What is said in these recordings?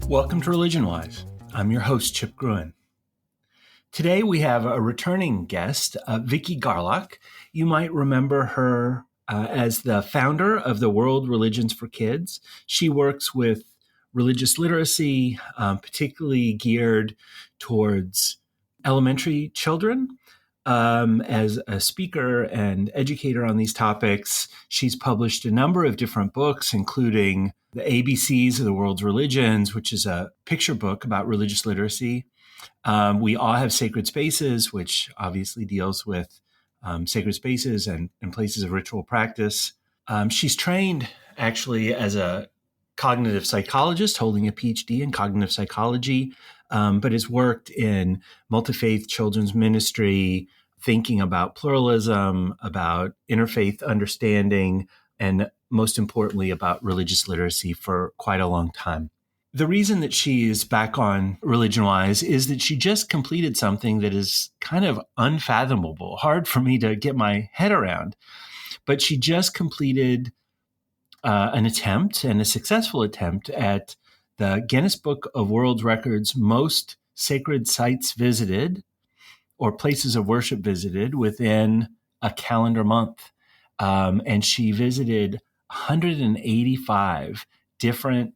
Welcome to Religion Wise. I'm your host, Chip Gruen. Today we have a returning guest, Vicki Garlock. You might remember her as the founder of the World Religions for Kids. She works with religious literacy, particularly geared towards elementary children. As a speaker and educator on these topics, she's published a number of different books, including The ABCs of the World's Religions, which is a picture book about religious literacy. We All Have Sacred Spaces, which obviously deals with sacred spaces and places of ritual practice. She's trained actually as a cognitive psychologist, holding a PhD in cognitive psychology, but has worked in multi-faith children's ministry, thinking about pluralism, about interfaith understanding, and most importantly, about religious literacy for quite a long time. The reason that she is back on Religion Wise is that she just completed something that is kind of unfathomable, hard for me to get my head around. But she just completed an attempt, and a successful attempt, at the Guinness Book of World Records most sacred sites visited or places of worship visited within a calendar month. And she visited 185 different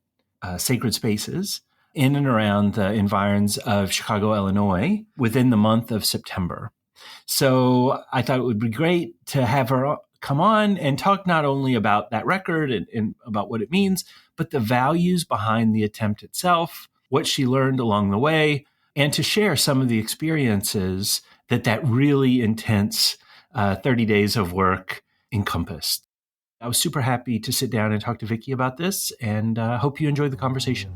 sacred spaces in and around the environs of Chicago, Illinois, within the month of September. So I thought it would be great to have her come on and talk not only about that record and about what it means, but the values behind the attempt itself, what she learned along the way, and to share some of the experiences that really intense 30 days of work encompassed. I was super happy to sit down and talk to Vicki about this, and hope you enjoyed the conversation.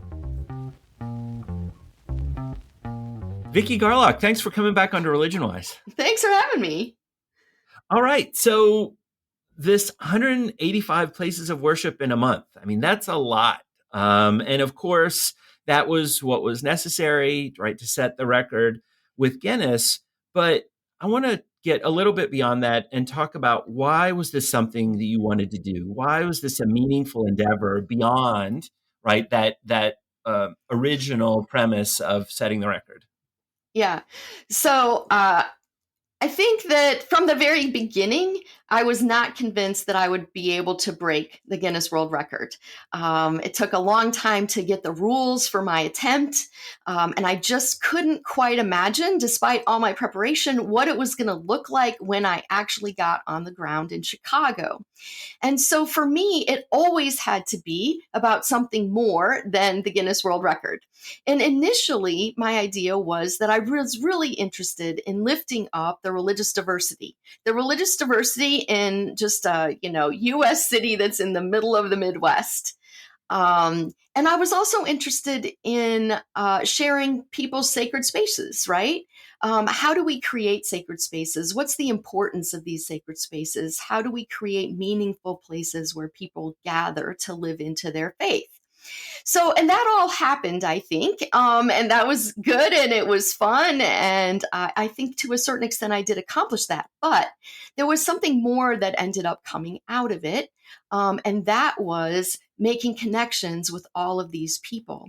Vicki Garlock, thanks for coming back onto Religion Wise. Thanks for having me. All right. So this 185 places of worship in a month, I mean, that's a lot. And of course, that was what was necessary, right, to set the record with Guinness. But I want to get a little bit beyond that and talk about, why was this something that you wanted to do? Why was this a meaningful endeavor beyond, right, that original premise of setting the record? Yeah. So I think that from the very beginning, I was not convinced that I would be able to break the Guinness World Record. It took a long time to get the rules for my attempt, and I just couldn't quite imagine, despite all my preparation, what it was going to look like when I actually got on the ground in Chicago. And so for me, it always had to be about something more than the Guinness World Record. And initially, my idea was that I was really interested in lifting up the religious diversity in just a U.S. city that's in the middle of the Midwest. And I was also interested in sharing people's sacred spaces, right? How do we create sacred spaces? What's the importance of these sacred spaces? How do we create meaningful places where people gather to live into their faith? So, and that all happened, I think, and that was good, and it was fun, and I think to a certain extent I did accomplish that. But there was something more that ended up coming out of it, and that was making connections with all of these people.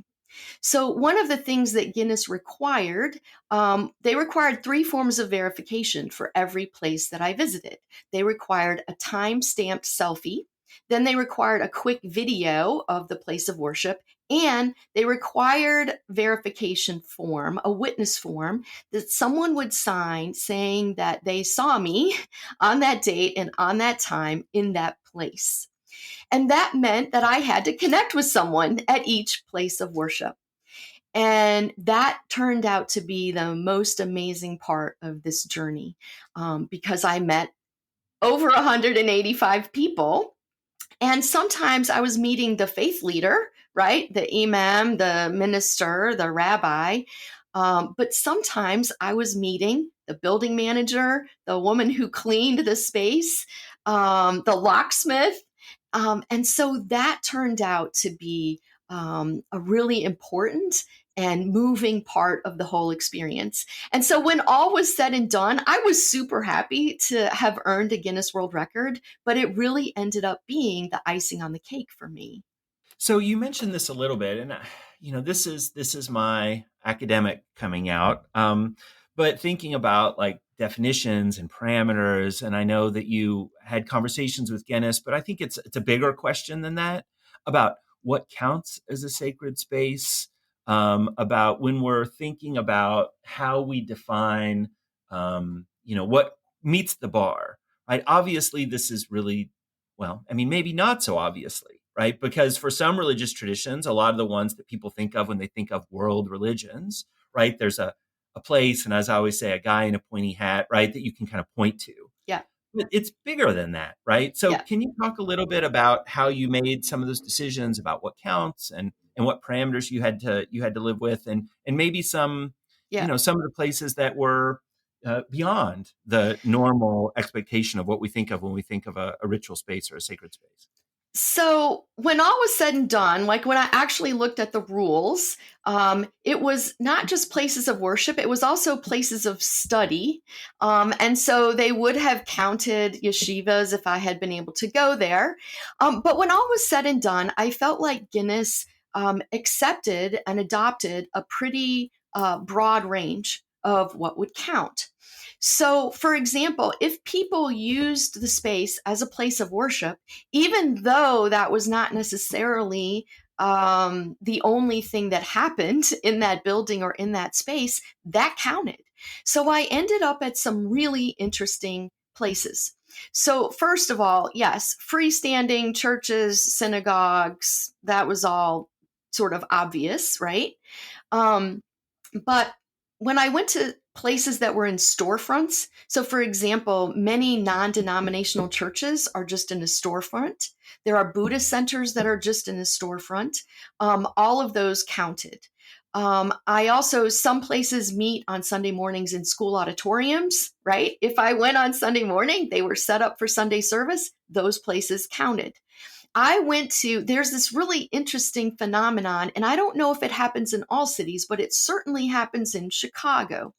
So one of the things that Guinness required, they required 3 forms of verification for every place that I visited. They required a time-stamped selfie. Then they required a quick video of the place of worship, and they required verification form, a witness form that someone would sign saying that they saw me on that date and on that time in that place. And that meant that I had to connect with someone at each place of worship. And that turned out to be the most amazing part of this journey, because I met over 185 people. And sometimes I was meeting the faith leader, right? The imam, the minister, the rabbi. But sometimes I was meeting the building manager, the woman who cleaned the space, the locksmith. And so that turned out to be a really important and moving part of the whole experience. And so when all was said and done, I was super happy to have earned a Guinness World Record, but it really ended up being the icing on the cake for me. So you mentioned this a little bit, and this is my academic coming out. But thinking about like definitions and parameters, and I know that you had conversations with Guinness, but I think it's a bigger question than that about what counts as a sacred space. About when we're thinking about how we define, what meets the bar. Right? Obviously, this is really well, I mean, maybe not so obviously, right? Because for some religious traditions, a lot of the ones that people think of when they think of world religions, right? There's a place, and as I always say, a guy in a pointy hat, right, that you can kind of point to. Yeah. But it's bigger than that, right? So Yeah. can you talk a little bit about how you made some of those decisions about what counts and what parameters you had to live with, and maybe some, Yeah. some of the places that were beyond the normal expectation of what we think of when we think of a ritual space or a sacred space. So when all was said and done, like when I actually looked at the rules, it was not just places of worship, it was also places of study. And so they would have counted yeshivas if I had been able to go there. But when all was said and done, I felt like Guinness accepted and adopted a pretty broad range of what would count. So, for example, if people used the space as a place of worship, even though that was not necessarily the only thing that happened in that building or in that space, that counted. So I ended up at some really interesting places. So, first of all, yes, freestanding churches, synagogues, that was all sort of obvious, right? Um, but when I went to places that were in storefronts, so for example, many non denominational churches are just in a storefront. There are Buddhist centers that are just in a storefront. All of those counted. I also, some places meet on Sunday mornings in school auditoriums, right? If I went on Sunday morning, they were set up for Sunday service, those places counted. There's this really interesting phenomenon, and I don't know if it happens in all cities, but it certainly happens in Chicago.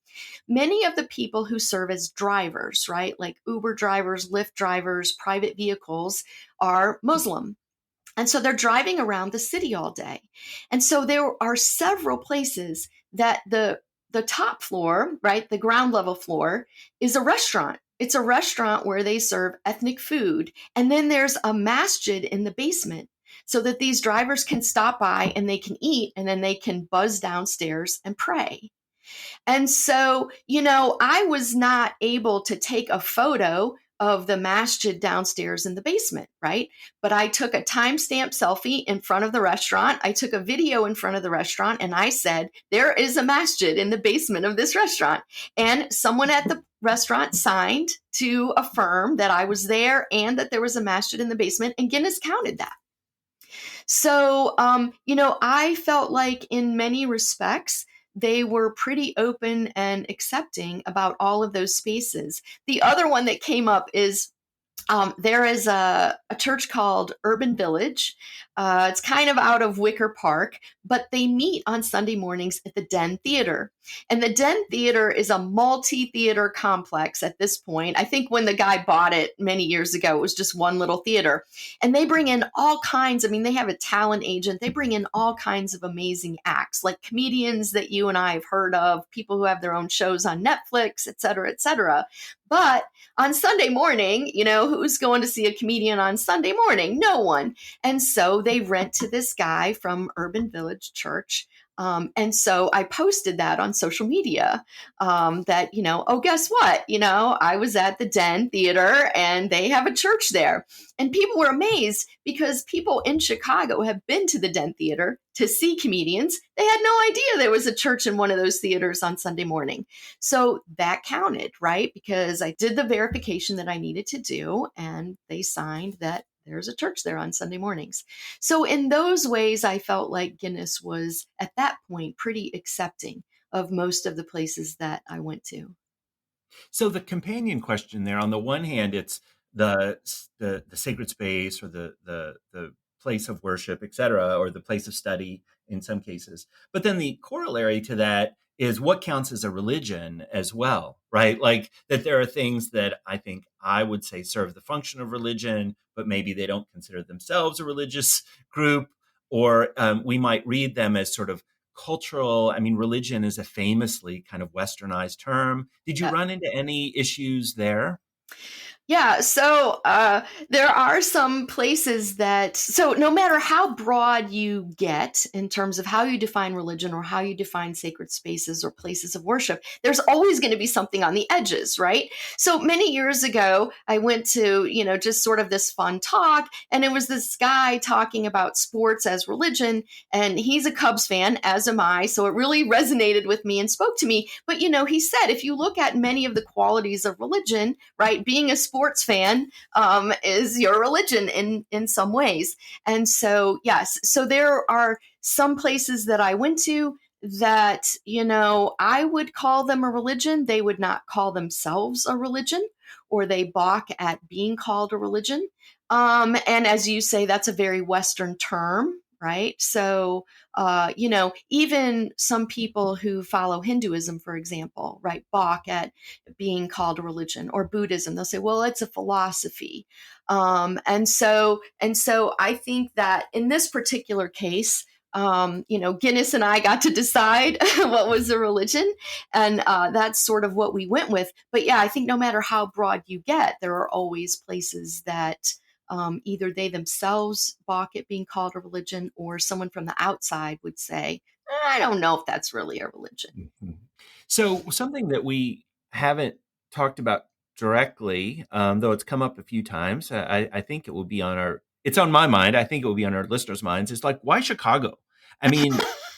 Many of the people who serve as drivers, right, like Uber drivers, Lyft drivers, private vehicles, are Muslim. And so they're driving around the city all day. And so there are several places that the top floor, right, the ground level floor is a restaurant. It's a restaurant where they serve ethnic food. And then there's a masjid in the basement so that these drivers can stop by and they can eat and then they can buzz downstairs and pray. And so, I was not able to take a photo of the masjid downstairs in the basement, right? But I took a timestamp selfie in front of the restaurant. I took a video in front of the restaurant and I said, there is a masjid in the basement of this restaurant. And someone at the restaurant signed to affirm that I was there and that there was a masjid in the basement, and Guinness counted that. So, I felt like in many respects, they were pretty open and accepting about all of those spaces. The other one that came up is there is a church called Urban Village. It's kind of out of Wicker Park, but they meet on Sunday mornings at the Den Theater. And the Den Theater is a multi-theater complex at this point. I think when the guy bought it many years ago, it was just one little theater. And they bring in all kinds, they have a talent agent. They bring in all kinds of amazing acts, like comedians that you and I have heard of, people who have their own shows on Netflix, et cetera, et cetera. But on Sunday morning, who's going to see a comedian on Sunday morning? No one. And so they rent to this guy from Urban Village Church. And so I posted that on social media that, oh, guess what? I was at the Den Theater and they have a church there. And people were amazed because people in Chicago have been to the Den Theater to see comedians. They had no idea there was a church in one of those theaters on Sunday morning. So that counted, right? Because I did the verification that I needed to do, and they signed that there's a church there on Sunday mornings. So in those ways, I felt like Guinness was at that point pretty accepting of most of the places that I went to. So the companion question there, on the one hand, it's the sacred space or the place of worship, et cetera, or the place of study in some cases. But then the corollary to that is what counts as a religion as well, right? Like that there are things that I think I would say serve the function of religion, but maybe they don't consider themselves a religious group. or we might read them as sort of cultural. I mean, religion is a famously kind of westernized term. Did you Yeah. run into any issues there? Yeah, so there are some places that, so no matter how broad you get in terms of how you define religion or how you define sacred spaces or places of worship, there's always going to be something on the edges, right? So many years ago, I went to, just sort of this fun talk, and it was this guy talking about sports as religion, and he's a Cubs fan, as am I, so it really resonated with me and spoke to me. But, he said, if you look at many of the qualities of religion, right, being a sports fan is your religion in some ways. And so, yes, so there are some places that I went to that, I would call them a religion. They would not call themselves a religion, or they balk at being called a religion. And as you say, that's a very Western term, right? So, even some people who follow Hinduism, for example, right, balk at being called a religion, or Buddhism. They'll say, well, it's a philosophy. And so I think that in this particular case, Guinness and I got to decide what was a religion, and that's sort of what we went with. But yeah, I think no matter how broad you get, there are always places that either they themselves balk at being called a religion, or someone from the outside would say, I don't know if that's really a religion. Mhm. So something that we haven't talked about directly, though it's come up a few times, I think it will be on our. It's on my mind. I think it will be on our listeners' minds. Is like, why Chicago? I mean,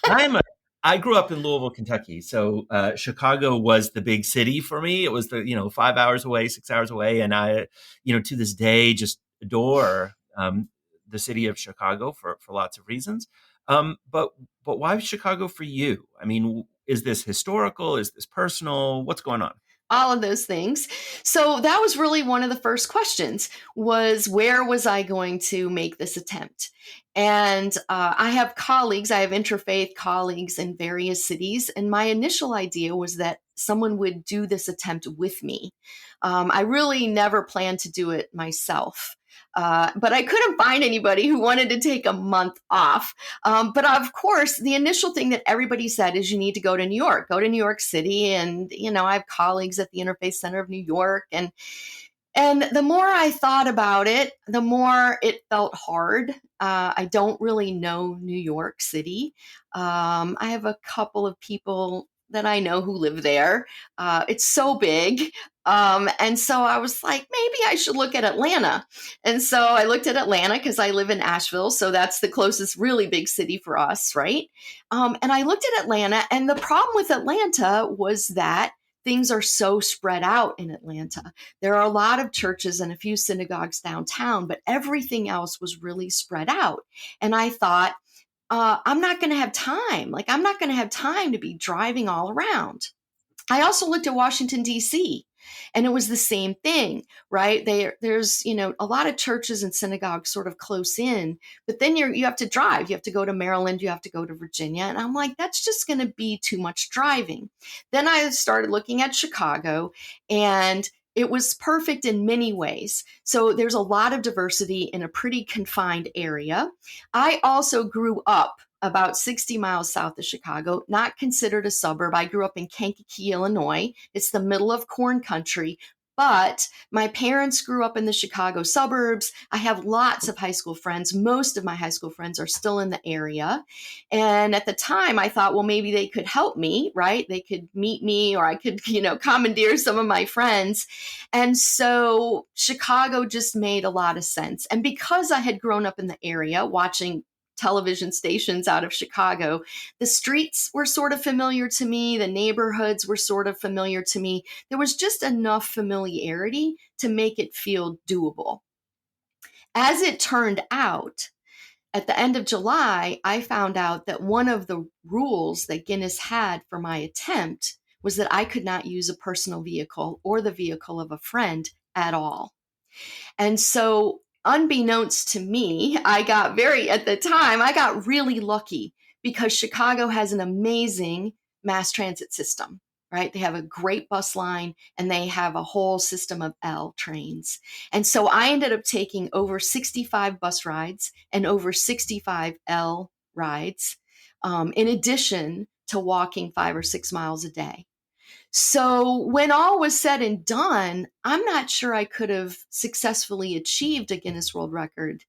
I'm a. I grew up in Louisville, Kentucky, so Chicago was the big city for me. It was the 5 hours away, 6 hours away, and I, to this day, just adore the city of Chicago for lots of reasons. But why Chicago for you? I mean, is this historical? Is this personal? What's going on? All of those things. So that was really one of the first questions, was where was I going to make this attempt? And I have colleagues, I have interfaith colleagues in various cities. And my initial idea was that someone would do this attempt with me. I really never planned to do it myself. But I couldn't find anybody who wanted to take a month off. But of course, the initial thing that everybody said is you need to go to New York, go to New York City. And, I have colleagues at the Interfaith Center of New York. And the more I thought about it, the more it felt hard. I don't really know New York City. I have a couple of people that I know who live there. It's so big. And so I was like, maybe I should look at Atlanta. And so I looked at Atlanta because I live in Asheville. So that's the closest really big city for us, right? And I looked at Atlanta, and the problem with Atlanta was that things are so spread out in Atlanta. There are a lot of churches and a few synagogues downtown, but everything else was really spread out. And I thought, I'm not going to have time. Like, I'm not going to have time to be driving all around. I also looked at Washington, D.C., and it was the same thing, right? There's, a lot of churches and synagogues sort of close in, but then you have to drive. You have to go to Maryland. You have to go to Virginia. And I'm like, that's just going to be too much driving. Then I started looking at Chicago, and it was perfect in many ways. So there's a lot of diversity in a pretty confined area. I also grew up about 60 miles south of Chicago, not considered a suburb. I grew up in Kankakee, Illinois. It's the middle of corn country, but my parents grew up in the Chicago suburbs. I have lots of high school friends. Most of my high school friends are still in the area. And at the time, I thought, well, maybe they could help me, right? They could meet me, or I could, commandeer some of my friends. And so Chicago just made a lot of sense. And because I had grown up in the area watching television stations out of Chicago, the streets were sort of familiar to me. The neighborhoods were sort of familiar to me. There was just enough familiarity to make it feel doable. As it turned out, at the end of July, I found out that one of the rules that Guinness had for my attempt was that I could not use a personal vehicle or the vehicle of a friend at all. And so, unbeknownst to me, at the time, I got really lucky because Chicago has an amazing mass transit system. right? They have a great bus line and they have a whole system of L trains. And so I ended up taking over 65 bus rides and over 65 L rides, in addition to walking 5 or 6 miles a day. So when all was said and done, I'm not sure I could have successfully achieved a Guinness World Record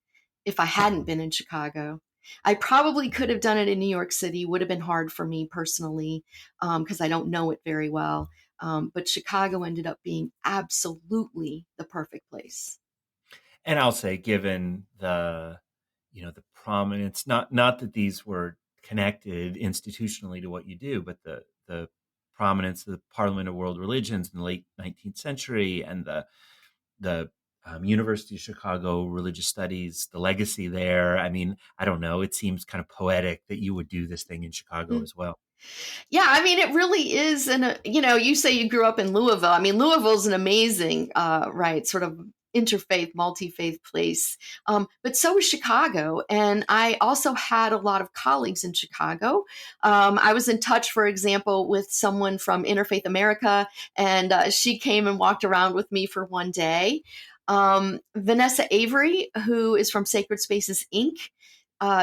if I hadn't been in Chicago. I probably could have done it in New York City, would have been hard for me personally, because I don't know it very well. But Chicago ended up being absolutely the perfect place. And I'll say, given the prominence, not that these were connected institutionally to what you do, but the prominence of the Parliament of World Religions in the late 19th century and the University of Chicago Religious Studies, the legacy there. I mean, I don't know. It seems kind of poetic that you would do this thing in Chicago as well. Yeah, I mean, it really is. And, you say you grew up in Louisville. I mean, Louisville's an amazing, right, sort of interfaith, multi-faith place. But so is Chicago. And I also had a lot of colleagues in Chicago. I was in touch, for example, with someone from Interfaith America, and she came and walked around with me for one day. Vanessa Avery, who is from Sacred Spaces, Inc.,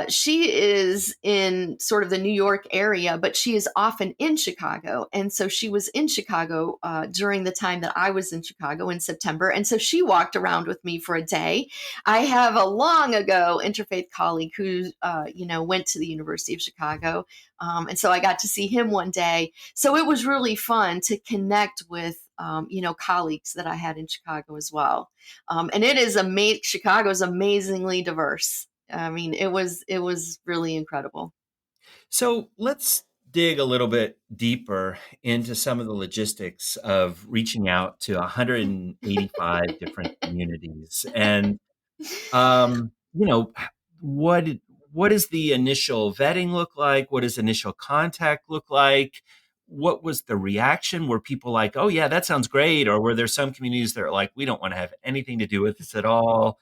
she is in sort of the New York area, but she is often in Chicago. And so she was in Chicago during the time that I was in Chicago in September. And so she walked around with me for a day. I have a long ago interfaith colleague who, went to the University of Chicago. And so I got to see him one day. So it was really fun to connect with colleagues that I had in Chicago as well. And it is Chicago's amazingly diverse. I mean, it was really incredible. So let's dig a little bit deeper into some of the logistics of reaching out to 185 different communities. And um, you know, what what does the initial vetting look like? What does initial contact look like? What was the reaction? Were people like, "Oh yeah, that sounds great," or were there some communities that are like, "We don't want to have anything to do with this at all"?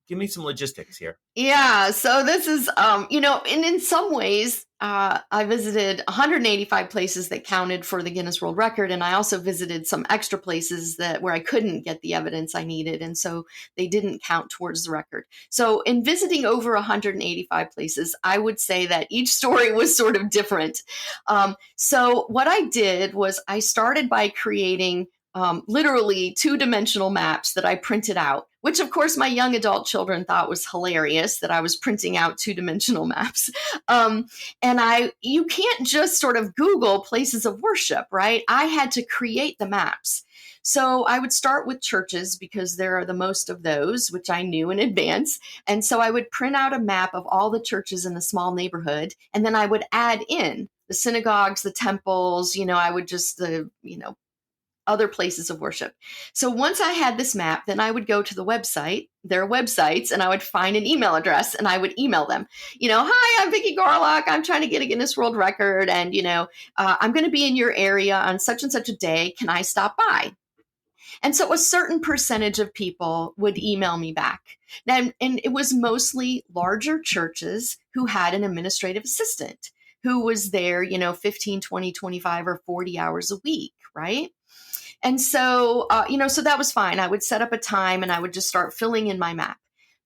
Give me some logistics here. Yeah, so this is, and in some ways, I visited 185 places that counted for the Guinness World Record, and I also visited some extra places where I couldn't get the evidence I needed, and so they didn't count towards the record. So in visiting over 185 places, I would say that each story was sort of different. So what I did was I started by creating literally two-dimensional maps that I printed out, which of course my young adult children thought was hilarious that I was printing out two-dimensional maps. You can't just sort of Google places of worship, right? I had to create the maps. So I would start with churches because there are the most of those, which I knew in advance. And so I would print out a map of all the churches in a small neighborhood, and then I would add in the synagogues, the temples, I would just, other places of worship. So once I had this map, then I would go to their websites, and I would find an email address and I would email them, "Hi, I'm Vicki Garlock. I'm trying to get a Guinness World Record. And, I'm going to be in your area on such and such a day. Can I stop by?" And so a certain percentage of people would email me back. And it was mostly larger churches who had an administrative assistant who was there, 15, 20, 25, or 40 hours a week, right? And so, so that was fine. I would set up a time and I would just start filling in my map.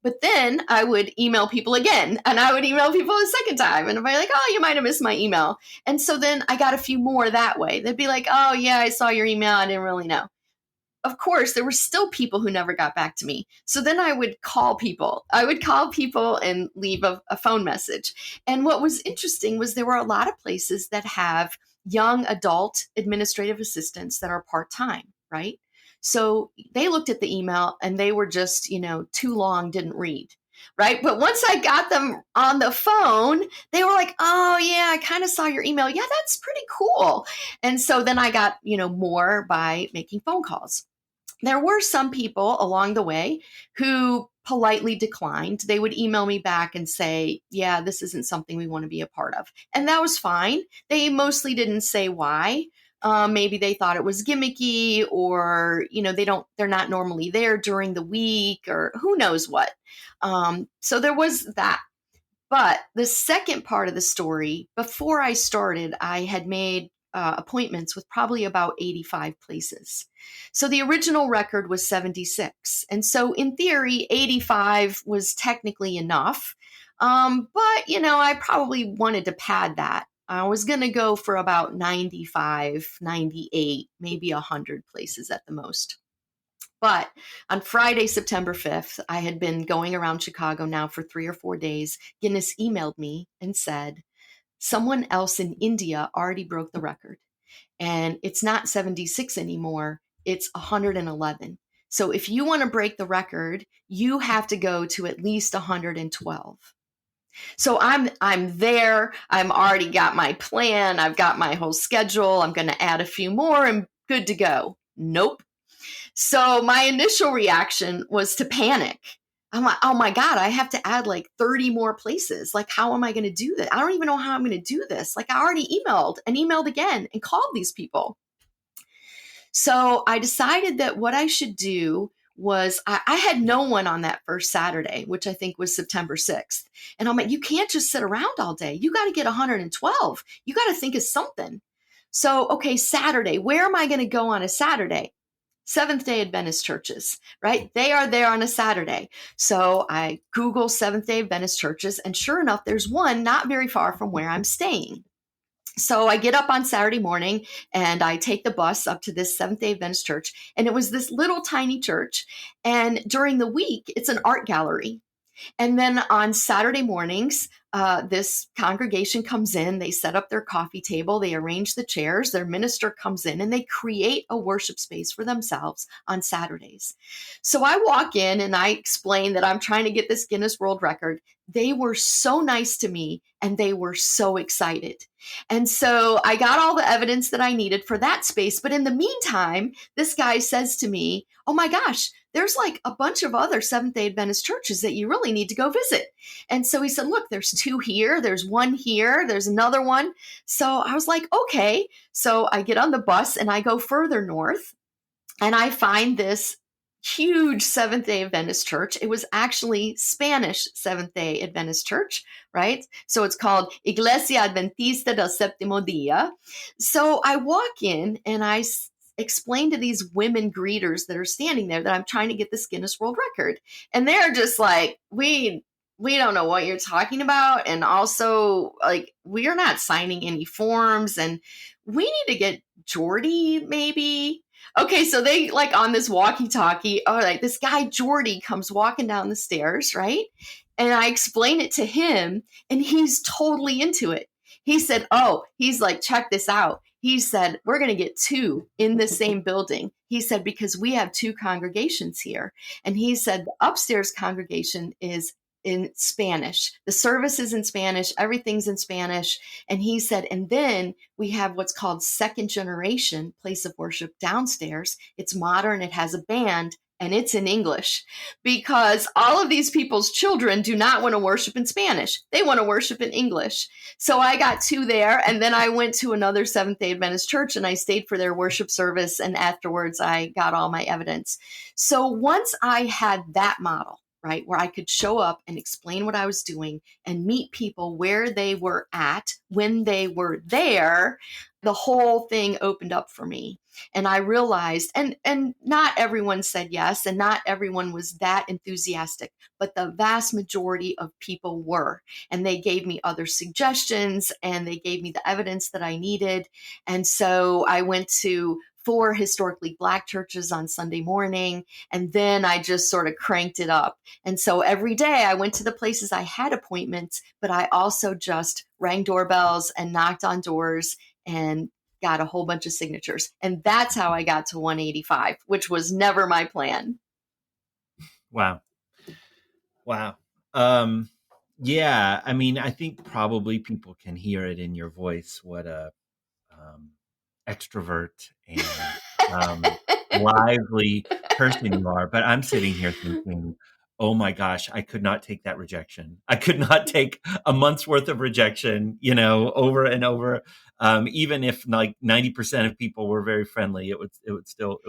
But then I would email people again, and I would email people a second time, and I'd be like, "Oh, you might have missed my email." And so then I got a few more that way. They'd be like, "Oh yeah, I saw your email. I didn't really know." Of course, there were still people who never got back to me. So then I would call people. I would call people and leave a phone message. And what was interesting was there were a lot of places that have young adult administrative assistants that are part-time, right? So they looked at the email and they were just, too long, didn't read. Right. But once I got them on the phone, they were like, "Oh, yeah, I kind of saw your email. Yeah, that's pretty cool." And so then I got, more by making phone calls. There were some people along the way who politely declined. They would email me back and say, "Yeah, this isn't something we want to be a part of." And that was fine. They mostly didn't say why. Maybe they thought it was gimmicky, or, they're not normally there during the week, or who knows what. So there was that. But the second part of the story, before I started, I had made appointments with probably about 85 places. So the original record was 76. And so in theory, 85 was technically enough. But, I probably wanted to pad that. I was going to go for about 95, 98, maybe 100 places at the most. But on Friday, September 5th, I had been going around Chicago now for 3 or 4 days. Guinness emailed me and said, someone else in India already broke the record. And it's not 76 anymore, it's 111. So if you want to break the record, you have to go to at least 112. So I'm there. I'm already got my plan. I've got my whole schedule. I'm going to add a few more and good to go. Nope. So my initial reaction was to panic. I'm like, oh my God, I have to add like 30 more places. Like, how am I going to do that? I don't even know how I'm going to do this. Like, I already emailed and emailed again and called these people. So I decided that what I should do was I had no one on that first Saturday, which I think was September 6th. And I'm like, you can't just sit around all day. You got to get 112. You got to think of something. So, okay, Saturday, where am I going to go on a Saturday? Seventh-day Adventist churches, right? They are there on a Saturday. So I Google Seventh-day Adventist churches, and sure enough, there's one not very far from where I'm staying. So I get up on Saturday morning and I take the bus up to this Seventh-day Adventist church. And it was this little tiny church. And during the week, it's an art gallery. And then on Saturday mornings, this congregation comes in, they set up their coffee table, they arrange the chairs, their minister comes in, and they create a worship space for themselves on Saturdays. So I walk in and I explain that I'm trying to get this Guinness World Record. They were so nice to me and they were so excited. And so I got all the evidence that I needed for that space. But in the meantime, this guy says to me, oh my gosh, there's like a bunch of other Seventh-day Adventist churches that you really need to go visit. And so he said, look, there's 2 here, there's 1 here, there's another one. So I was like, okay. So I get on the bus and I go further north and I find this huge Seventh-day Adventist church. It was actually Spanish Seventh-day Adventist church, right? So it's called Iglesia Adventista del Séptimo Día. So I walk in and I explain to these women greeters that are standing there that I'm trying to get this Guinness World Record. And they're just like, we don't know what you're talking about. And also, like, we are not signing any forms and we need to get Jordy maybe. Okay, so they like on this walkie-talkie, like this guy Jordy comes walking down the stairs, right? And I explain it to him and he's totally into it. He said, he's like, check this out. He said, we're going to get 2 in the same building. He said, because we have 2 congregations here. And he said, the upstairs congregation is in Spanish. The service is in Spanish. Everything's in Spanish. And he said, and then we have what's called second generation place of worship downstairs. It's modern. It has a band. And it's in English because all of these people's children do not want to worship in Spanish. They want to worship in English. So I got 2 there. And then I went to another Seventh-day Adventist church and I stayed for their worship service. And afterwards, I got all my evidence. So once I had that model, right, where I could show up and explain what I was doing and meet people where they were at when they were there, the whole thing opened up for me. And I realized, and not everyone said yes, and not everyone was that enthusiastic, but the vast majority of people were. And they gave me other suggestions and they gave me the evidence that I needed. And so I went to 4 historically Black churches on Sunday morning. And then I just sort of cranked it up. And so every day I went to the places I had appointments, but I also just rang doorbells and knocked on doors and got a whole bunch of signatures. And that's how I got to 185, which was never my plan. Wow. Yeah. I mean, I think probably people can hear it in your voice. What a extrovert and lively person you are. But I'm sitting here thinking, oh my gosh, I could not take that rejection. I could not take a month's worth of rejection, over and over Even if like 90% of people were very friendly, it would still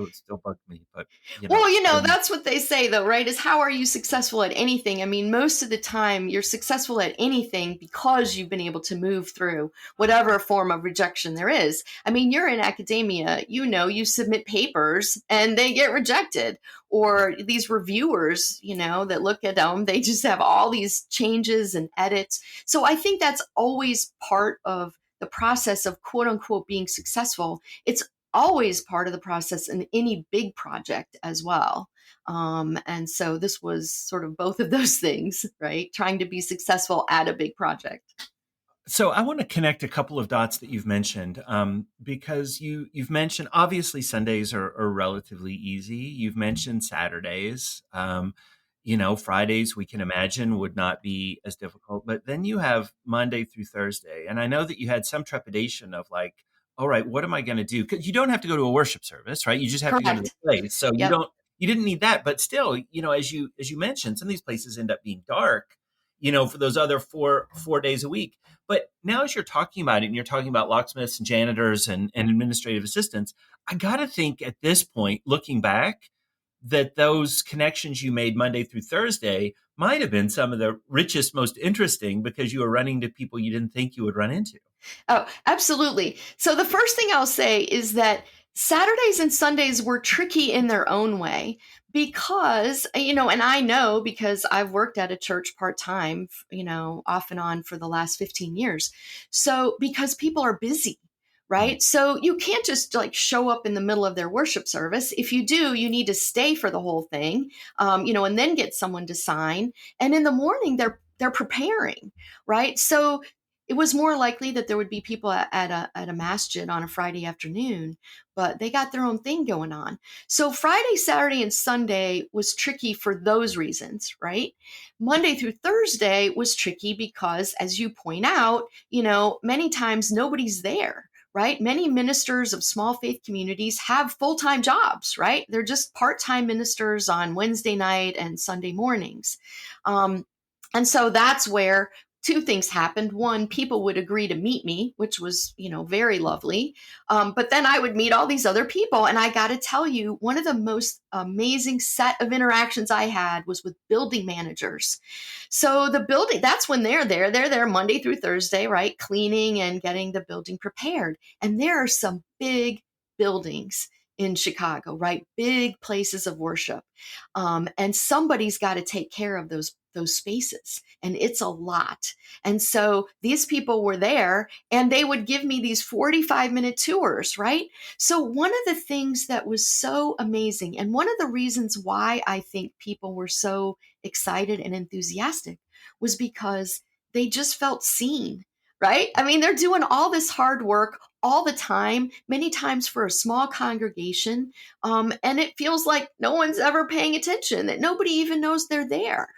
bug me. But Well, um, that's what they say though, right? Is how are you successful at anything? I mean, most of the time you're successful at anything because you've been able to move through whatever form of rejection there is. I mean, you're in academia, you submit papers and they get rejected. Or these reviewers, that look at them, they just have all these changes and edits. So I think that's always part of the process of quote unquote being successful. It's always part of the process in any big project as well. And so this was sort of both of those things, right? Trying to be successful at a big project. So I want to connect a couple of dots that you've mentioned, because you've mentioned obviously Sundays are relatively easy. You've mentioned Saturdays. Fridays we can imagine would not be as difficult, but then you have Monday through Thursday, and I know that you had some trepidation of like, all right, what am I going to do? Because you don't have to go to a worship service, right? You just have to go to the Correct. place, so Yep. you didn't need that, but still, as you mentioned, some of these places end up being dark, for those other four days a week. But now, as you're talking about it, and you're talking about locksmiths and janitors and administrative assistants, I got to think at this point, looking back, that those connections you made Monday through Thursday might have been some of the richest, most interesting, because you were running to people you didn't think you would run into. Oh, absolutely. So the first thing I'll say is that Saturdays and Sundays were tricky in their own way because, and I know because I've worked at a church part time, off and on for the last 15 years. So because people are busy. Mm. Right. So you can't just like show up in the middle of their worship service. If you do, you need to stay for the whole thing, and then get someone to sign. And in the morning, they're preparing. Right. So it was more likely that there would be people at a masjid on a Friday afternoon, but they got their own thing going on. So Friday, Saturday, and Sunday was tricky for those reasons, right? Monday through Thursday was tricky because, as you point out, many times nobody's there. Right? Many ministers of small faith communities have full time jobs, right? They're just part time ministers on Wednesday night and Sunday mornings. Um, and so that's where two things happened. One, people would agree to meet me, which was, very lovely. But then I would meet all these other people. And I got to tell you, one of the most amazing set of interactions I had was with building managers. So the building, that's when they're there Monday through Thursday, right? Cleaning and getting the building prepared. And there are some big buildings in Chicago, right? Big places of worship. And somebody's got to take care of those spaces. And it's a lot. And so these people were there and they would give me these 45-minute tours, right? So one of the things that was so amazing, and one of the reasons why I think people were so excited and enthusiastic, was because they just felt seen, right? I mean, they're doing all this hard work all the time, many times for a small congregation. And it feels like no one's ever paying attention, that nobody even knows they're there.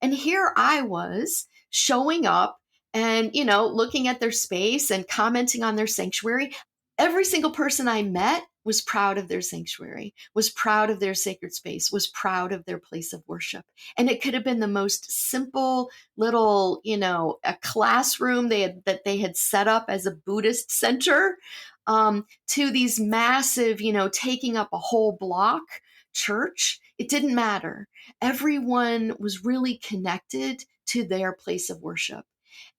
And here I was showing up and, looking at their space and commenting on their sanctuary. Every single person I met was proud of their sanctuary, was proud of their sacred space, was proud of their place of worship. And it could have been the most simple little, a classroom that they had set up as a Buddhist center, to these massive, taking up a whole block church. It didn't matter. Everyone was really connected to their place of worship.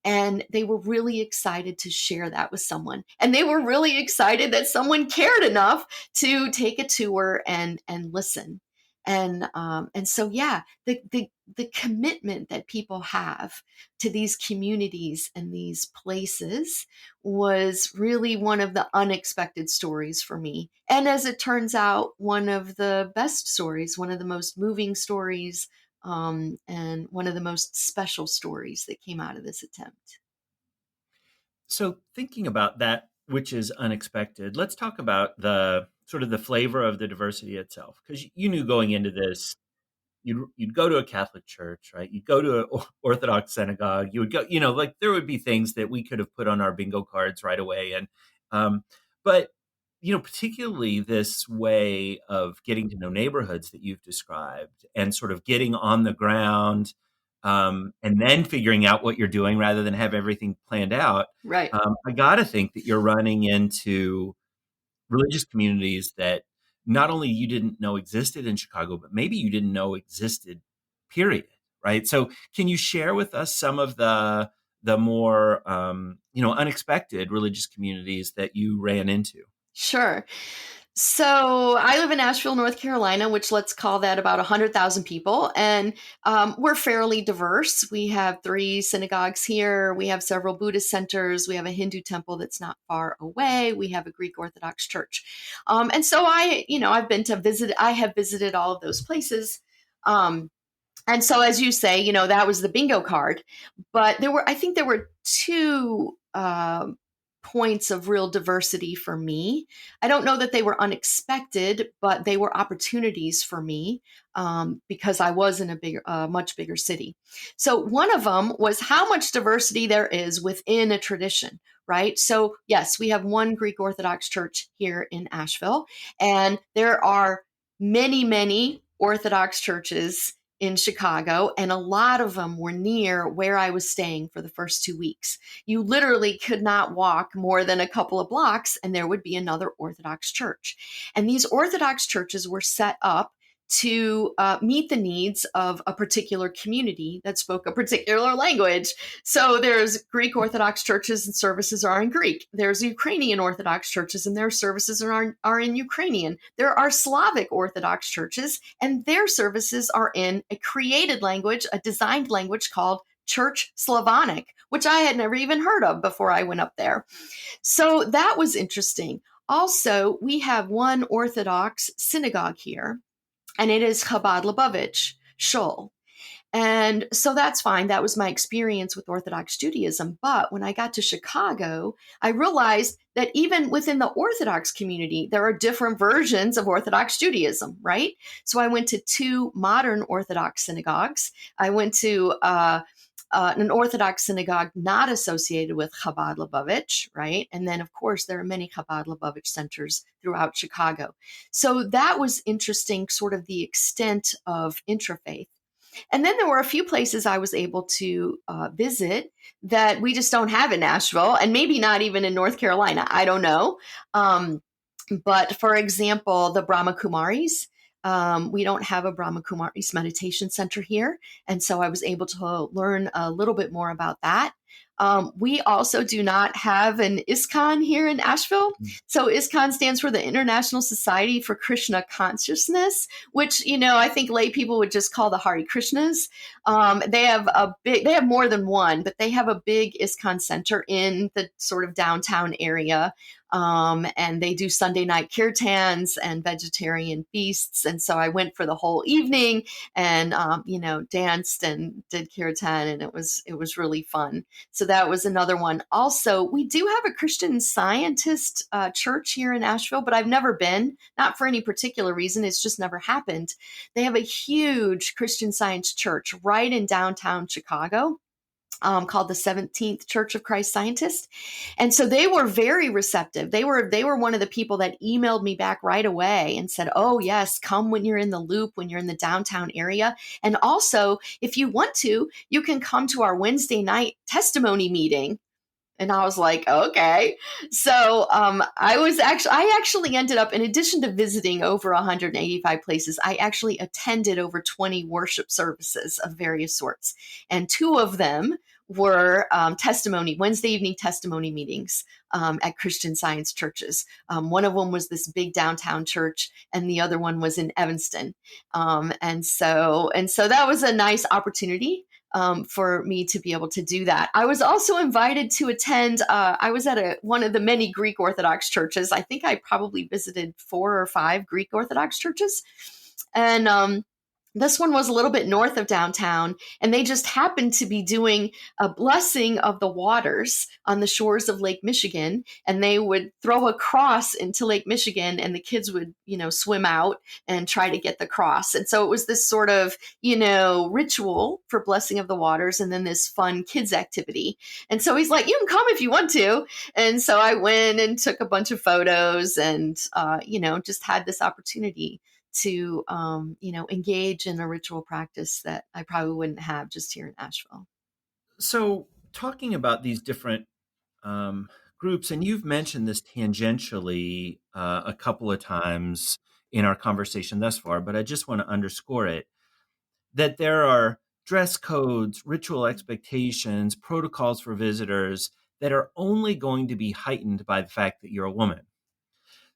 And they were really excited to share that with someone. And they were really excited that someone cared enough to take a tour and listen. And so, yeah, the commitment that people have to these communities and these places was really one of the unexpected stories for me. And as it turns out, one of the best stories, one of the most moving stories, and one of the most special stories that came out of this attempt. So thinking about that, which is unexpected, let's talk about the sort of the flavor of the diversity itself, because you knew going into this, you'd go to a Catholic church, right? You'd go to an Orthodox synagogue. You would go, like there would be things that we could have put on our bingo cards right away. And but particularly this way of getting to know neighborhoods that you've described and sort of getting on the ground, and then figuring out what you're doing rather than have everything planned out. Right. I got to think that you're running into religious communities that not only you didn't know existed in Chicago, but maybe you didn't know existed, period. Right. So can you share with us some of the more unexpected religious communities that you ran into? Sure. So I live in Asheville, North Carolina, which let's call that about 100,000 people. And we're fairly diverse. We have 3 synagogues here. We have several Buddhist centers. We have a Hindu temple that's not far away. We have a Greek Orthodox church. And so I've been to visit, I have visited all of those places. And so, as you say, that was the bingo card. But I think there were 2 points of real diversity for me. I don't know that they were unexpected, but they were opportunities for me because I was in a much bigger city. So one of them was how much diversity there is within a tradition, right? So yes, we have one Greek Orthodox church here in Asheville, and there are many, many Orthodox churches in Chicago, and a lot of them were near where I was staying for the first 2 weeks. You literally could not walk more than a couple of blocks, and there would be another Orthodox church. And these Orthodox churches were set up to meet the needs of a particular community that spoke a particular language. So there's Greek Orthodox churches and services are in Greek. There's Ukrainian Orthodox churches and their services are in Ukrainian. There are Slavic Orthodox churches and their services are in a created language, a designed language called Church Slavonic, which I had never even heard of before I went up there. So that was interesting. Also, we have one Orthodox synagogue here, and it is Chabad Lubavitch Shul. And so that's fine. That was my experience with Orthodox Judaism. But when I got to Chicago, I realized that even within the Orthodox community, there are different versions of Orthodox Judaism, right? So I went to 2 modern Orthodox synagogues. I went to an Orthodox synagogue not associated with Chabad Lubavitch, right? And then, of course, there are many Chabad Lubavitch centers throughout Chicago. So that was interesting, sort of the extent of interfaith. And then there were a few places I was able to visit that we just don't have in Nashville, and maybe not even in North Carolina. I don't know. But for example, the Brahma Kumaris, we don't have a Brahma Kumaris meditation center here. And so I was able to learn a little bit more about that. We also do not have an ISKCON here in Asheville. So ISKCON stands for the International Society for Krishna Consciousness, which, I think lay people would just call the Hare Krishnas. They have more than one, but they have a big ISKCON center in the sort of downtown area. And they do Sunday night kirtans and vegetarian feasts. And so I went for the whole evening and, danced and did kirtan, and it was really fun. So that was another one. Also, we do have a Christian Scientist church here in Asheville, but I've never been, not for any particular reason. It's just never happened. They have a huge Christian Science church right in downtown Chicago. Called the 17th Church of Christ Scientist. And so they were very receptive. They were one of the people that emailed me back right away and said, oh, yes, come when you're in the loop, when you're in the downtown area. And also, if you want to, you can come to our Wednesday night testimony meeting. And I was like, okay. So I actually ended up, in addition to visiting over 185 places, I actually attended over 20 worship services of various sorts. And 2 of them were Wednesday evening testimony meetings at Christian Science churches. One of them was this big downtown church, and the other one was in Evanston. And so that was a nice opportunity for me to be able to do that. I was also invited to attend. I was at one of the many Greek Orthodox churches. I think I probably visited 4 or 5 Greek Orthodox churches. And this one was a little bit north of downtown, and they just happened to be doing a blessing of the waters on the shores of Lake Michigan, and they would throw a cross into Lake Michigan, and the kids would, swim out and try to get the cross. And so it was this sort of, ritual for blessing of the waters, and then this fun kids activity. And so he's like, you can come if you want to. And so I went and took a bunch of photos and, just had this opportunity to, engage in a ritual practice that I probably wouldn't have just here in Asheville. So, talking about these different um, groups, and you've mentioned this tangentially a couple of times in our conversation thus far, but I just want to underscore it that there are dress codes, ritual expectations, protocols for visitors that are only going to be heightened by the fact that you're a woman.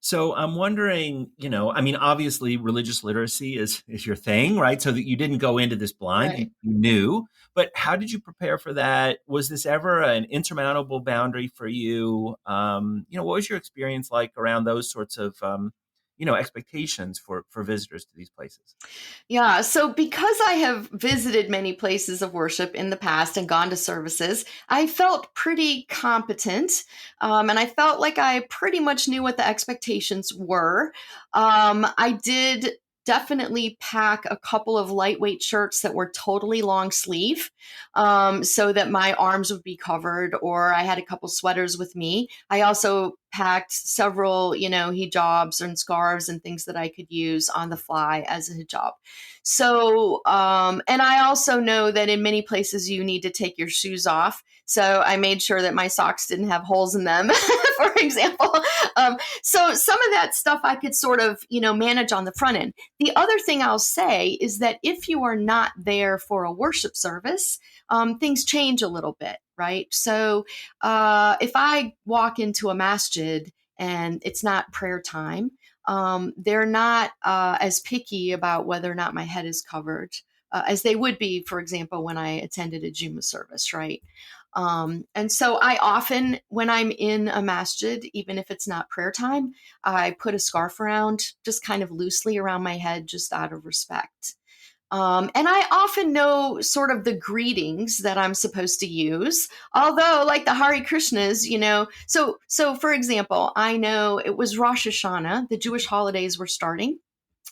So I'm wondering, I mean, obviously religious literacy is your thing, right? So that you didn't go into this blind, you, Right. you knew, but how did you prepare for that? Was this ever an insurmountable boundary for you? What was your experience like around those sorts of, expectations for visitors to these places? Yeah. So, because I have visited many places of worship in the past and gone to services, I felt pretty competent. And I felt like I pretty much knew what the expectations were. I did definitely pack a couple of lightweight shirts that were totally long sleeve, so that my arms would be covered, or I had a couple sweaters with me. I also packed several, hijabs and scarves and things that I could use on the fly as a hijab. So, and I also know that in many places you need to take your shoes off. So I made sure that my socks didn't have holes in them, for example. So some of that stuff I could sort of, manage on the front end. The other thing I'll say is that if you are not there for a worship service, things change a little bit, right? So if I walk into a masjid and it's not prayer time, they're not as picky about whether or not my head is covered as they would be, for example, when I attended a Juma service, right? And so I often, when I'm in a masjid, even if it's not prayer time, I put a scarf around, just kind of loosely around my head, just out of respect. And I often know sort of the greetings that I'm supposed to use. Although, like the Hare Krishnas, so for example, I know it was Rosh Hashanah, the Jewish holidays were starting.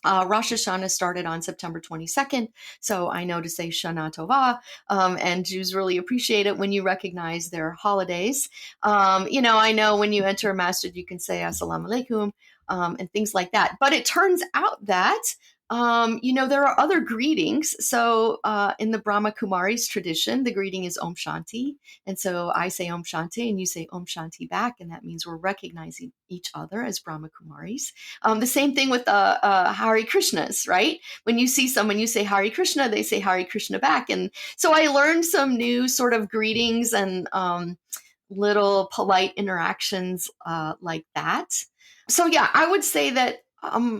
Rosh Hashanah started on September 22nd, so I know to say Shana Tova, and Jews really appreciate it when you recognize their holidays. I know when you enter a masjid, you can say Assalamu alaikum, and things like that. But it turns out that there are other greetings. So in the Brahma Kumaris tradition, the greeting is Om Shanti. And so I say Om Shanti and you say Om Shanti back. And that means we're recognizing each other as Brahma Kumaris. The same thing with Hare Krishnas, right? When you see someone, you say Hare Krishna, they say Hare Krishna back. And so I learned some new sort of greetings and little polite interactions like that. So yeah, I would say that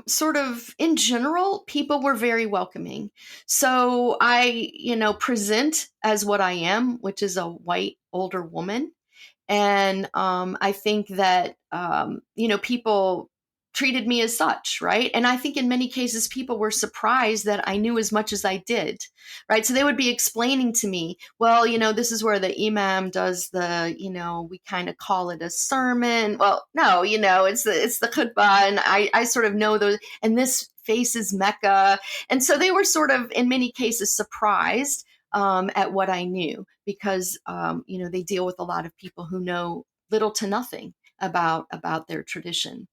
sort of in general, people were very welcoming. So I, present as what I am, which is a white older woman. And I think that, people treated me as such, right? And I think in many cases, people were surprised that I knew as much as I did, right? So they would be explaining to me, well, this is where the imam does the, we kind of call it a sermon. Well, no, it's the khutbah. And I sort of know those, and this faces Mecca. And so they were sort of, in many cases, surprised at what I knew because they deal with a lot of people who know little to nothing about their tradition.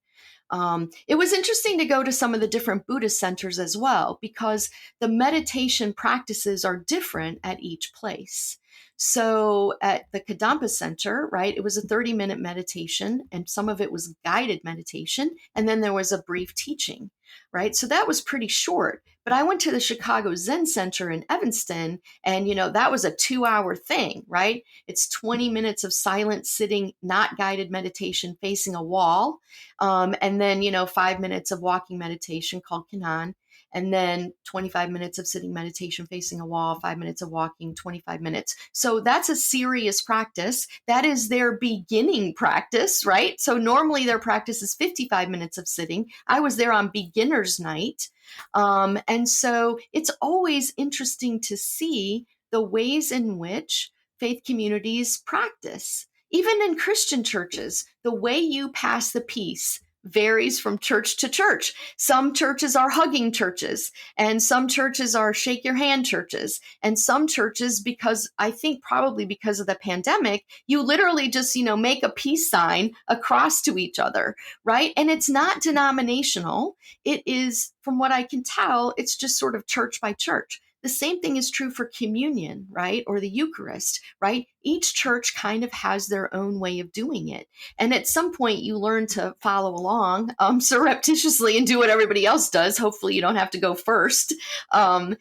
It was interesting to go to some of the different Buddhist centers as well because the meditation practices are different at each place. So at the Kadampa Center, right, it was a 30-minute meditation and some of it was guided meditation. And then there was a brief teaching, right? So that was pretty short. But I went to the Chicago Zen Center in Evanston and, that was a 2-hour thing, right? It's 20 minutes of silent sitting, not guided meditation facing a wall. And then, 5 minutes of walking meditation called Kanan. And then 25 minutes of sitting meditation facing a wall, 5 minutes of walking, 25 minutes. So that's a serious practice. That is their beginning practice, right? So normally their practice is 55 minutes of sitting. I was there on beginner's night. And so it's always interesting to see the ways in which faith communities practice. Even in Christian churches, the way you pass the peace varies from church to church. Some churches are hugging churches, and some churches are shake your hand churches. And some churches, because I think probably because of the pandemic, you literally just, make a peace sign across to each other, right? And it's not denominational. It is, from what I can tell, it's just sort of church by church. The same thing is true for communion, right? Or the Eucharist, right? Each church kind of has their own way of doing it. And at some point, you learn to follow along surreptitiously and do what everybody else does. Hopefully, you don't have to go first. And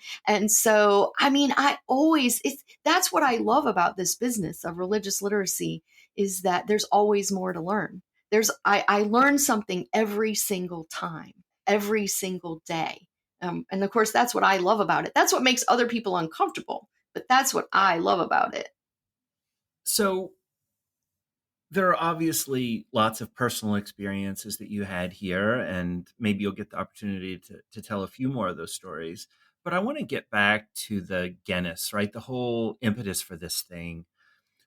so, that's what I love about this business of religious literacy, is that there's always more to learn. I learn something every single time, every single day. And of course, that's what I love about it. That's what makes other people uncomfortable, but that's what I love about it. So there are obviously lots of personal experiences that you had here, and maybe you'll get the opportunity to tell a few more of those stories. But I want to get back to the Guinness, right? The whole impetus for this thing.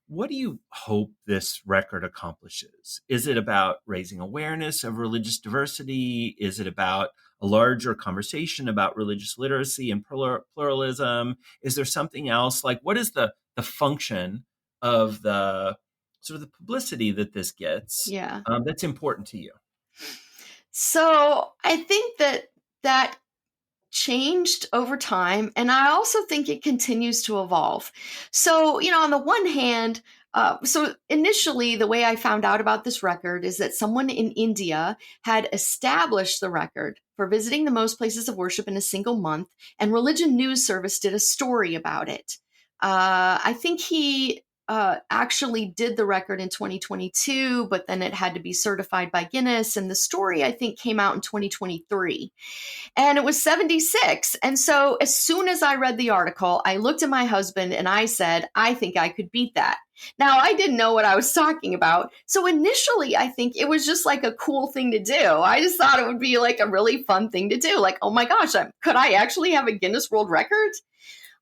What do you hope this record accomplishes? Is it about raising awareness of religious diversity? Is it about a larger conversation about religious literacy and pluralism? Is there something else? Like, what is the function of the sort of the publicity that this gets? Yeah. That's important to you? So I think that changed over time. And I also think it continues to evolve. So, on the one hand, so initially, the way I found out about this record is that someone in India had established the record for visiting the most places of worship in a single month, and Religion News Service did a story about it. I think he actually did the record in 2022, but then it had to be certified by Guinness. And the story, I think, came out in 2023. And it was 76. And so as soon as I read the article, I looked at my husband and I said, I think I could beat that. Now, I didn't know what I was talking about. So initially, I think it was just like a cool thing to do. I just thought it would be like a really fun thing to do. Like, oh my gosh, could I actually have a Guinness World Record?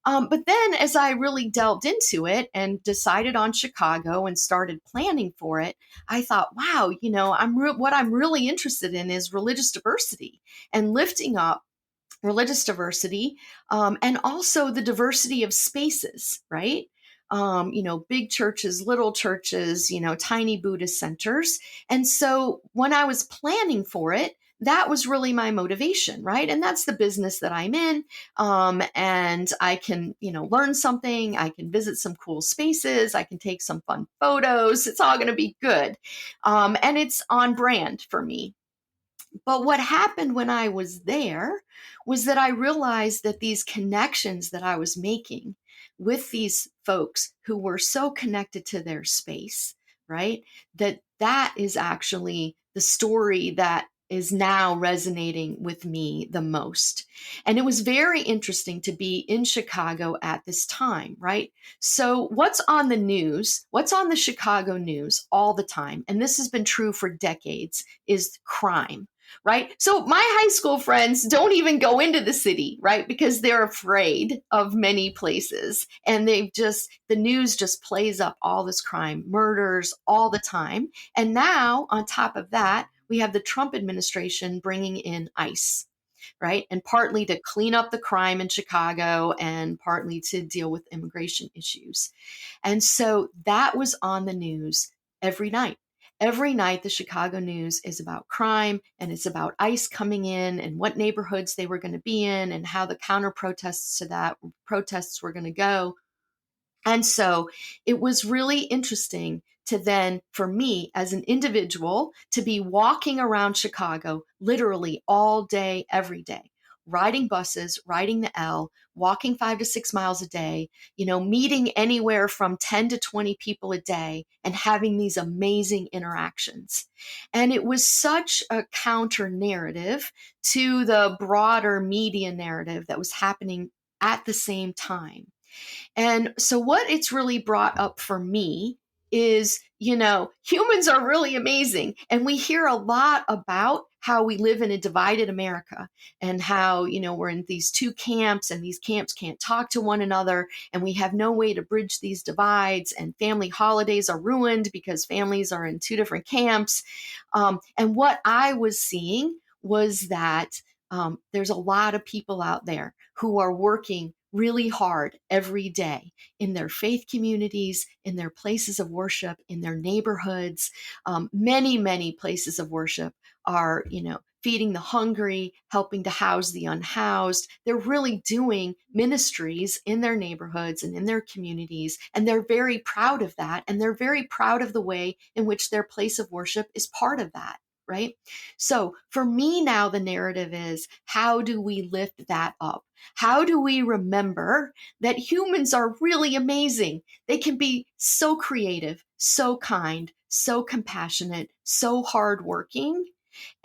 But then as I really delved into it and decided on Chicago and started planning for it, I thought, wow, what I'm really interested in is religious diversity and lifting up religious diversity, and also the diversity of spaces, right? Big churches, little churches, tiny Buddhist centers. And so when I was planning for it, that was really my motivation, right? And that's the business that I'm in. And I can, learn something. I can visit some cool spaces. I can take some fun photos. It's all going to be good. And it's on brand for me. But what happened when I was there was that I realized that these connections that I was making with these folks who were so connected to their space, right? That is actually the story that is now resonating with me the most. And it was very interesting to be in Chicago at this time, right? So what's on the news, what's on the Chicago news all the time, and this has been true for decades, is crime. Right. So my high school friends don't even go into the city, right? Because they're afraid of many places. And the news just plays up all this crime, murders all the time. And now on top of that, we have the Trump administration bringing in ICE, right? And partly to clean up the crime in Chicago and partly to deal with immigration issues. And so that was on the news every night. Every night, the Chicago news is about crime, and it's about ICE coming in and what neighborhoods they were going to be in and how the counter protests to that protests were going to go. And so it was really interesting to then, for me as an individual, to be walking around Chicago literally all day, every day, riding buses, riding the L, walking 5 to 6 miles a day, meeting anywhere from 10 to 20 people a day and having these amazing interactions. And it was such a counter narrative to the broader media narrative that was happening at the same time. And so what it's really brought up for me is, humans are really amazing. And we hear a lot about how we live in a divided America, and how, we're in these two camps, and these camps can't talk to one another, and we have no way to bridge these divides, and family holidays are ruined because families are in two different camps. And what I was seeing was that there's a lot of people out there who are working really hard every day in their faith communities, in their places of worship, in their neighborhoods. Many places of worship are, feeding the hungry, helping to house the unhoused. They're really doing ministries in their neighborhoods and in their communities. And they're very proud of that. And they're very proud of the way in which their place of worship is part of that. Right? So for me now, the narrative is, how do we lift that up? How do we remember that humans are really amazing? They can be so creative, so kind, so compassionate, so hardworking.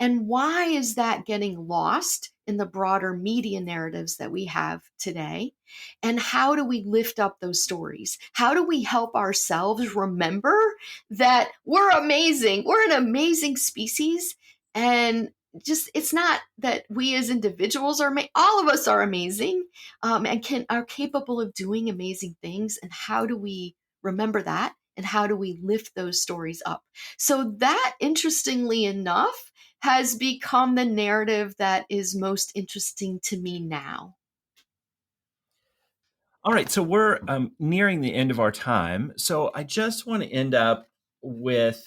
And why is that getting lost in the broader media narratives that we have today? And how do we lift up those stories? How do we help ourselves remember that we're amazing? We're an amazing species. And just, it's not that we as individuals are, all of us are amazing, and are capable of doing amazing things. And how do we remember that? And how do we lift those stories up? So that, interestingly enough, has become the narrative that is most interesting to me now. All right, so we're nearing the end of our time. So I just want to end up with,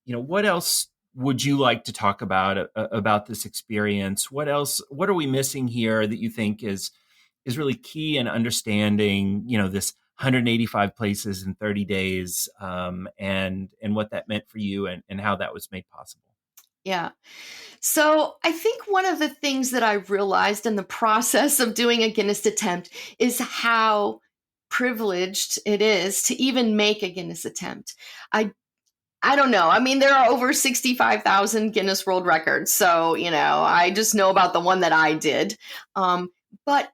what else would you like to talk about this experience? What else? What are we missing here that you think is really key in understanding, this 185 places in 30 days, and what that meant for you, and how that was made possible? Yeah. So I think one of the things that I realized in the process of doing a Guinness attempt is how privileged it is to even make a Guinness attempt. I don't know. I mean, there are over 65,000 Guinness World Records. So, I just know about the one that I did. But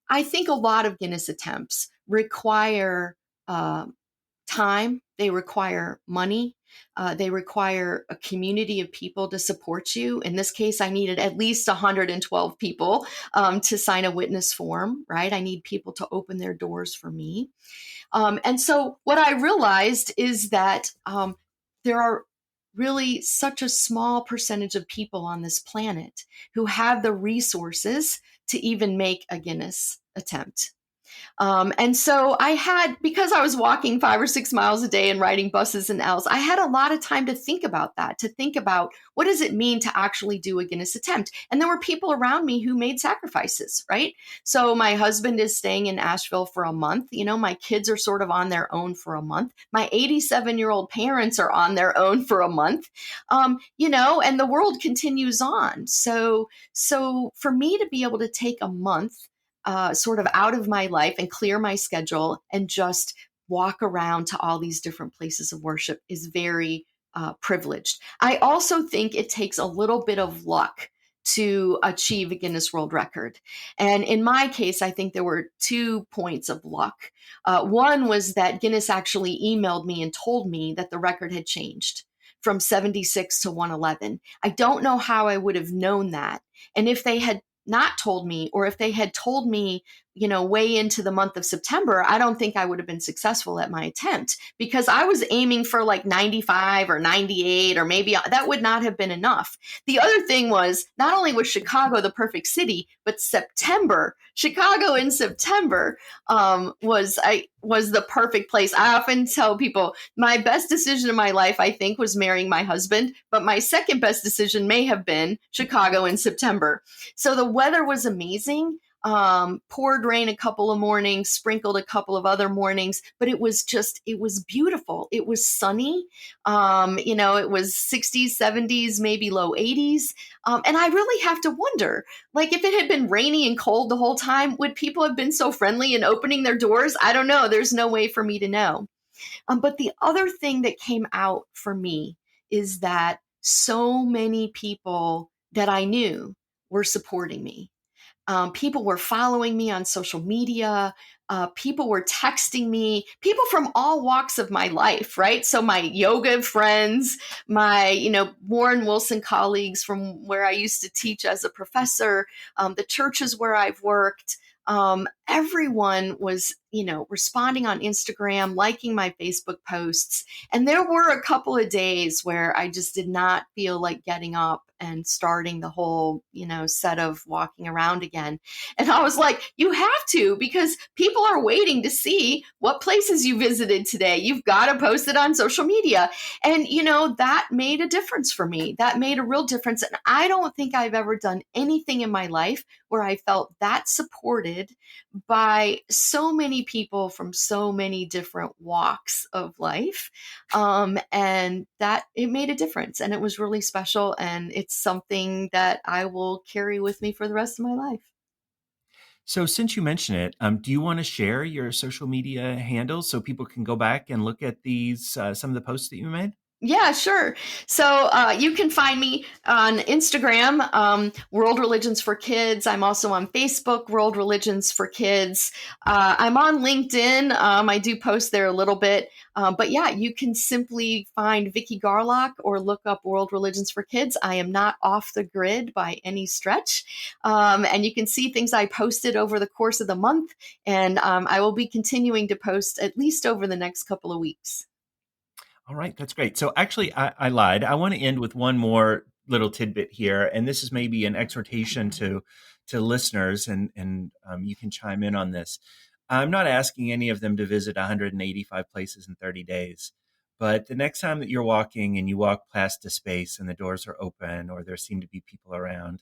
I think a lot of Guinness attempts require time. They require money. They require a community of people to support you. In this case, I needed at least 112 people to sign a witness form, right? I need people to open their doors for me. And so what I realized is that there are really such a small percentage of people on this planet who have the resources to even make a Guinness attempt. And so because I was walking 5 or 6 miles a day and riding buses and L's, I had a lot of time to think about that, to think about what does it mean to actually do a Guinness attempt. And there were people around me who made sacrifices, right? So my husband is staying in Asheville for a month. My kids are sort of on their own for a month. My 87-year-old parents are on their own for a month, and the world continues on. So for me to be able to take a month sort of out of my life and clear my schedule and just walk around to all these different places of worship is very privileged. I also think it takes a little bit of luck to achieve a Guinness World Record. And in my case, I think there were 2 points of luck. One was that Guinness actually emailed me and told me that the record had changed from 76 to 111. I don't know how I would have known that. And if they had not told me, or if they had told me, way into the month of September, I don't think I would have been successful at my attempt, because I was aiming for like 95 or 98, or maybe that would not have been enough. The other thing was, not only was Chicago the perfect city, but Chicago in September was the perfect place. I often tell people my best decision in my life, I think, was marrying my husband, but my second best decision may have been Chicago in September. So the weather was amazing. Poured rain a couple of mornings, sprinkled a couple of other mornings, but it was beautiful. It was sunny. It was 60s, 70s, maybe low 80s. And I really have to wonder, like, if it had been rainy and cold the whole time, would people have been so friendly in opening their doors? I don't know. There's no way for me to know. But the other thing that came out for me is that so many people that I knew were supporting me. People were following me on social media. people were texting me, people from all walks of my life, right? So my yoga friends, my, Warren Wilson colleagues from where I used to teach as a professor, the churches where I've worked, everyone was, responding on Instagram, liking my Facebook posts. And there were a couple of days where I just did not feel like getting up and starting the whole, set of walking around again. And I was like, you have to, because people are waiting to see what places you visited today. You've got to post it on social media. And, that made a difference for me. That made a real difference. And I don't think I've ever done anything in my life where I felt that supported by so many people from so many different walks of life. And that it made a difference, and it was really special. And it's something that I will carry with me for the rest of my life. So since you mention it, do you want to share your social media handles so people can go back and look at these, some of the posts that you made? Yeah, sure. So you can find me on Instagram, World Religions for Kids. I'm also on Facebook, World Religions for Kids. I'm on LinkedIn. I do post there a little bit. But yeah, you can simply find Vicki Garlock or look up World Religions for Kids. I am not off the grid by any stretch. And you can see things I posted over the course of the month. And I will be continuing to post at least over the next couple of weeks. All right, that's great. So actually, I lied. I want to end with one more little tidbit here, and this is maybe an exhortation to listeners, and you can chime in on this. I'm not asking any of them to visit 185 places in 30 days, but the next time that you're walking and you walk past a space and the doors are open or there seem to be people around,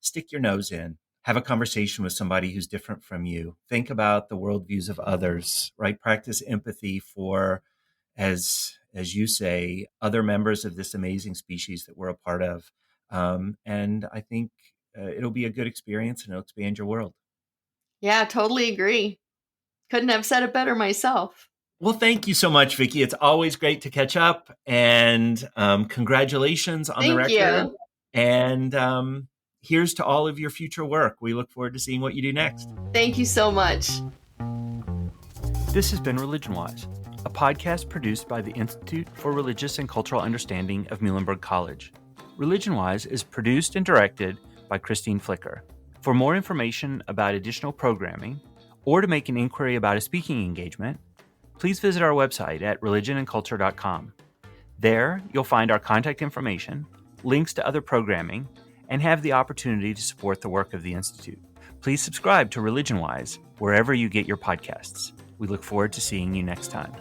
stick your nose in. Have a conversation with somebody who's different from you. Think about the worldviews of others, right? Practice empathy for, as you say, other members of this amazing species that we're a part of. And I think it'll be a good experience and it'll expand your world. Yeah, totally agree. Couldn't have said it better myself. Well, thank you so much, Vicki. It's always great to catch up, and congratulations on the Thank record. you. And here's to all of your future work. We look forward to seeing what you do next. Thank you so much. This has been Religion Wise, a podcast produced by the Institute for Religious and Cultural Understanding of Muhlenberg College. Religion Wise is produced and directed by Christine Flicker. For more information about additional programming, or to make an inquiry about a speaking engagement, please visit our website at religionandculture.com. There, you'll find our contact information, links to other programming, and have the opportunity to support the work of the Institute. Please subscribe to Religion Wise wherever you get your podcasts. We look forward to seeing you next time.